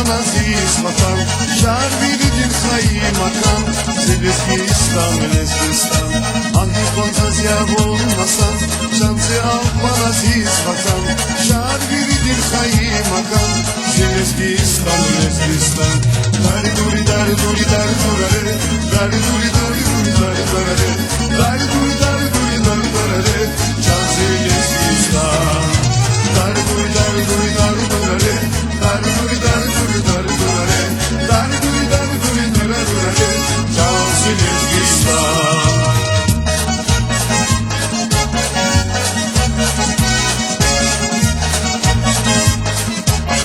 bana aziz vatan. Şar biridir kaymakam, Sırbistan'ı Lezgistan. Hangi fantazya olmasam, şansı al bana aziz vatan. Şar biridir kaymakam, Sırbistan'ı Lezgistan. Dar duri dar duri dar durare, dar duri dar duri dar durare, dar duri dar duri dar durare, şansı Lezgistan. Dar duri dar duri dar durare, dar duri dar duri dar durare, dar duri dar duri dar durare, şansı Lezgistan.